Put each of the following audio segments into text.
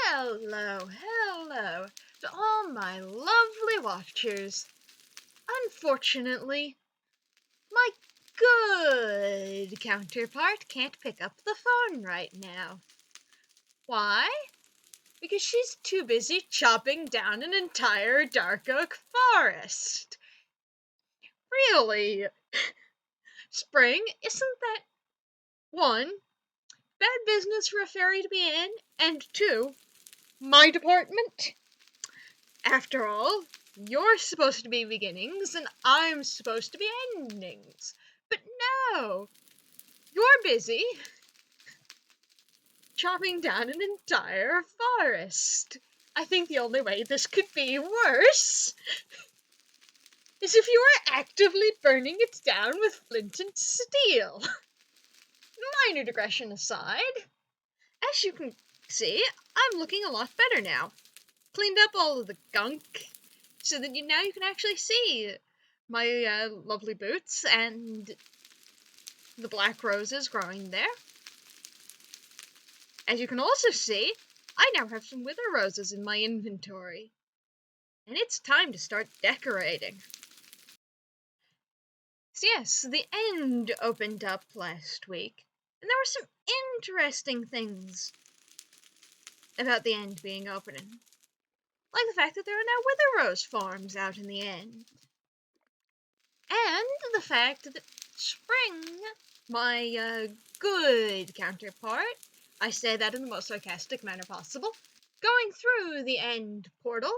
Hello to all my lovely watchers. Unfortunately, my good counterpart can't pick up the phone right now. Why? Because she's too busy chopping down an entire dark oak forest. Really? Spring, isn't that, one, bad business for a fairy to be in, and two, my department? After all, you're supposed to be beginnings, and I'm supposed to be endings. But no, you're busy chopping down an entire forest. I think the only way this could be worse is if you were actively burning it down with flint and steel. Minor digression aside, as you can see, I'm looking a lot better now. Cleaned up all of the gunk, so that now you can actually see my lovely boots and the black roses growing there. As you can also see, I now have some wither roses in my inventory. And it's time to start decorating. So yes, the end opened up last week, and there were some interesting things about the end being open. Like the fact that there are now wither rose farms out in the end. And the fact that Spring, my good counterpart, I say that in the most sarcastic manner possible, going through the end portal,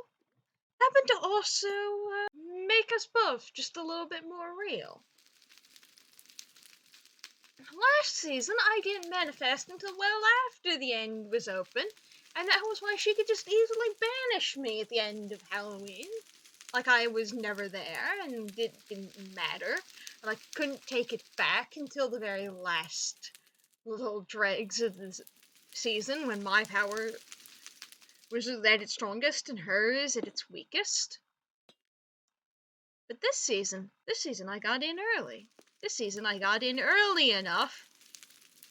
happened to also make us both just a little bit more real. Last season, I didn't manifest until well after the end was open, and that was why she could just easily banish me at the end of Halloween. Like I was never there, and it didn't matter. And I couldn't take it back until the very last little dregs of the season, when my power was at its strongest and hers at its weakest. But this season I got in early. This season I got in early enough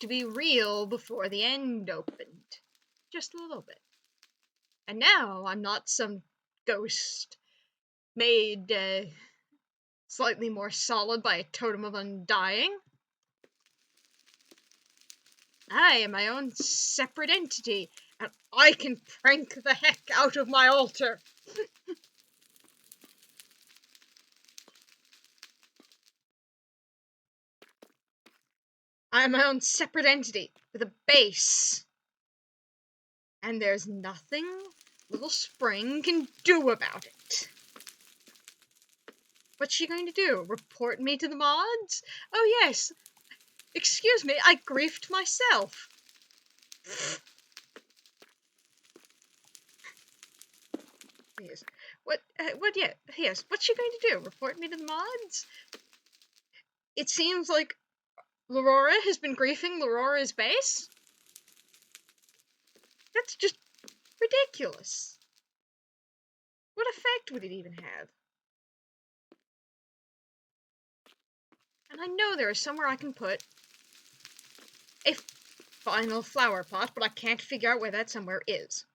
to be real before the end opened. Just a little bit. And now I'm not some ghost made slightly more solid by a totem of undying. I am my own separate entity, and I can prank the heck out of my altar. I am my own separate entity with a base. And there's nothing little Spring can do about it. What's she going to do? Report me to the mods? Oh yes. Excuse me, I griefed myself. Yes. Yes, what's she going to do? Report me to the mods? It seems like L'aurora has been griefing L'aurora's base? That's just ridiculous. What effect would it even have? And I know there is somewhere I can put a final flower pot, but I can't figure out where that somewhere is.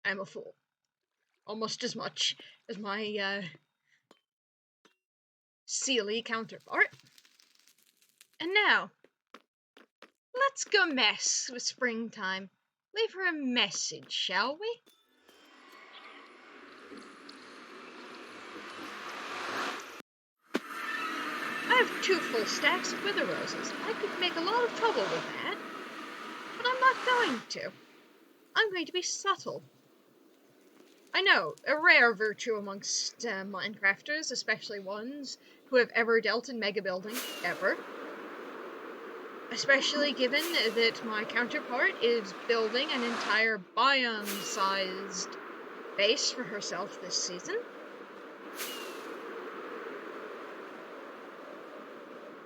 I'm a fool. Almost as much as my Sealy counterpart. And now, let's go mess with Springtime. Leave her a message, shall we? I have 2 full stacks of wither roses. I could make a lot of trouble with that. But I'm not going to. I'm going to be subtle. I know, a rare virtue amongst Minecrafters, especially ones who have ever dealt in mega building, ever. Especially given that my counterpart is building an entire biome-sized base for herself this season.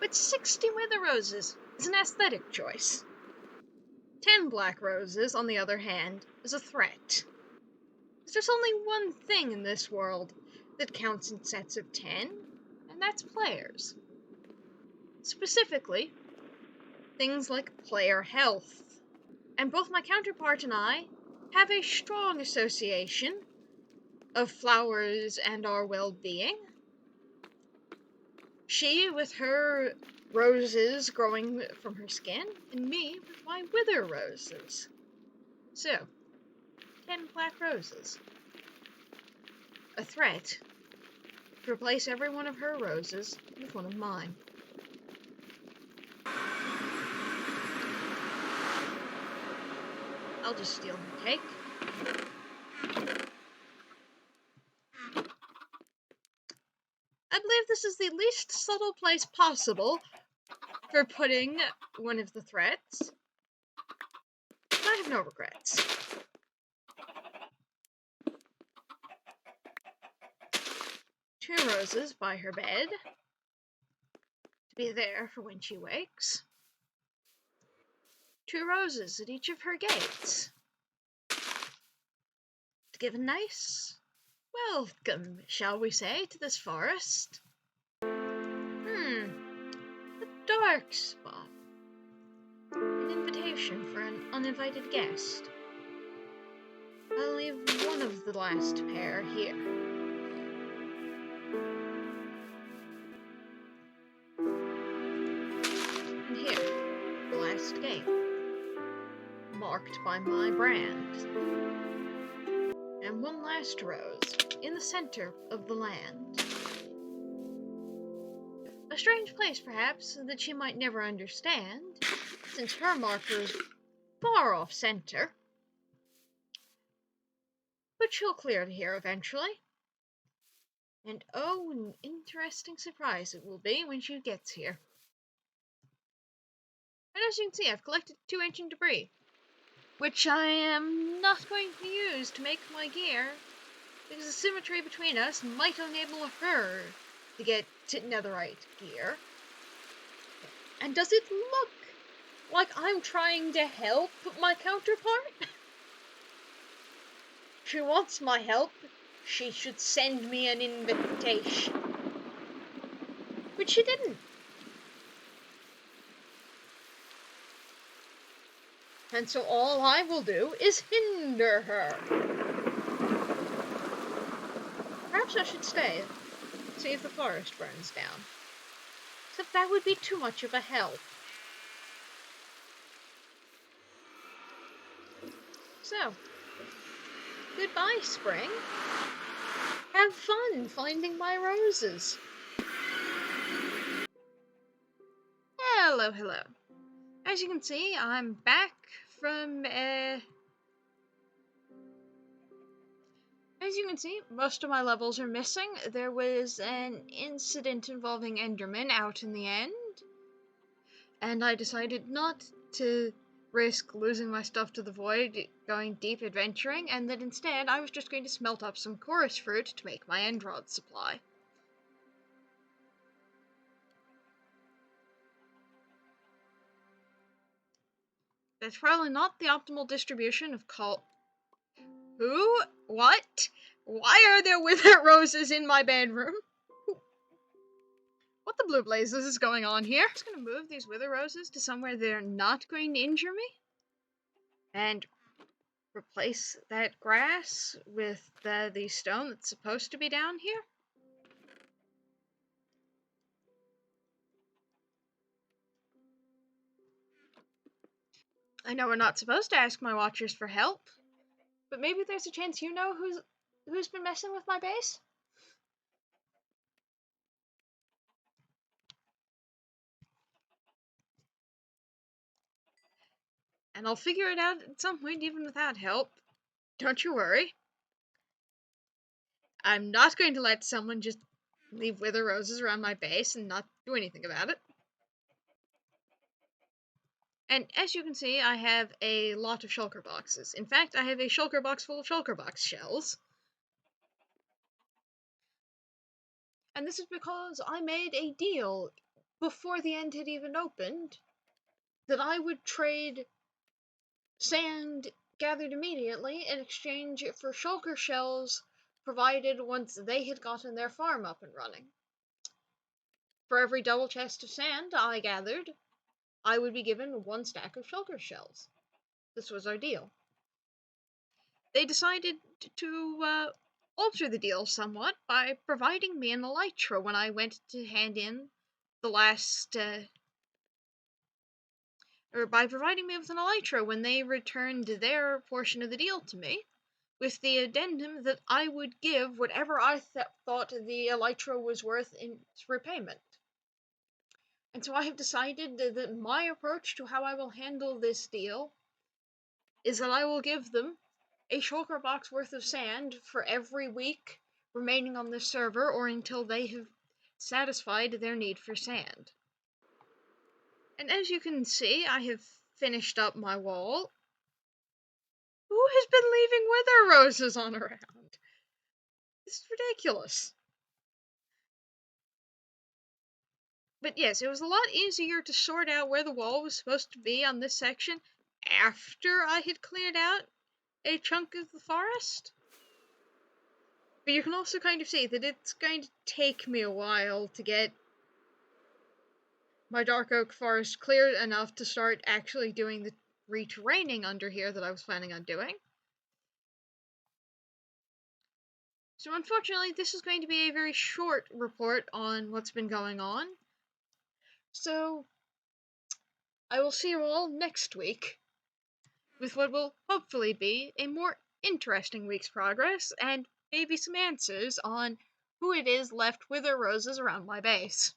But 60 wither roses is an aesthetic choice. 10 black roses, on the other hand, is a threat. There's only one thing in this world that counts in sets of 10, and that's players. Specifically, things like player health. And both my counterpart and I have a strong association of flowers and our well-being. She with her roses growing from her skin, and me with my wither roses. So, 10 black roses. A threat to replace every one of her roses with one of mine. I'll just steal her cake. I believe this is the least subtle place possible for putting one of the threats. I have no regrets. Two roses by her bed, to be there for when she wakes. Two roses at each of her gates, to give a nice welcome, shall we say, to this forest. A dark spot. An invitation for an uninvited guest. I'll leave one of the last pair here. And here, the last gate, marked by my brand. And one last rose, in the center of the land. A strange place, perhaps, that she might never understand, since her marker's far off center. But she'll clear it here eventually. And oh, an interesting surprise it will be when she gets here. And as you can see, I've collected 2 ancient debris, which I am not going to use to make my gear, because the symmetry between us might enable her to get to netherite gear. And does it look like I'm trying to help my counterpart? She wants my help. She should send me an invitation. But she didn't. And so all I will do is hinder her. Perhaps I should stay, see if the forest burns down. Except that would be too much of a help. So, goodbye, spring. Have fun finding my roses. Hello, hello. As you can see, I'm back from, As you can see, most of my levels are missing. There was an incident involving Enderman out in the end, and I decided not to risk losing my stuff to the void going deep adventuring, and that instead I was just going to smelt up some chorus fruit to make my end rod supply. That's probably not the optimal distribution of Who? What? Why are there wither roses in my bedroom? What the blue blazes is going on here? I'm just gonna move these wither roses to somewhere they're not going to injure me. And replace that grass with the stone that's supposed to be down here. I know we're not supposed to ask my watchers for help, but maybe there's a chance you know who's been messing with my base? And I'll figure it out at some point even without help. Don't you worry. I'm not going to let someone just leave wither roses around my base and not do anything about it. And as you can see, I have a lot of shulker boxes. In fact, I have a shulker box full of shulker box shells. And this is because I made a deal before the end had even opened that I would trade sand gathered immediately in exchange for shulker shells provided once they had gotten their farm up and running. For every double chest of sand I gathered, I would be given 1 stack of shulker shells. this was our deal. They decided to alter the deal somewhat by providing me an elytra when I went to hand in the last, or by providing me with an elytra when they returned their portion of the deal to me, with the addendum that I would give whatever I thought the elytra was worth in repayment. And so I have decided that my approach to how I will handle this deal is that I will give them a shulker box worth of sand for every week remaining on this server, or until they have satisfied their need for sand. And as you can see, I have finished up my wall. Who has been leaving wither roses on around? This is ridiculous. But yes, it was a lot easier to sort out where the wall was supposed to be on this section after I had cleared out a chunk of the forest. But you can also kind of see that it's going to take me a while to get my dark oak forest cleared enough to start actually doing the reterraining under here that I was planning on doing. So unfortunately, this is going to be a very short report on what's been going on. So I will see you all next week with what will hopefully be a more interesting week's progress, and maybe some answers on who it is left with their roses around my base.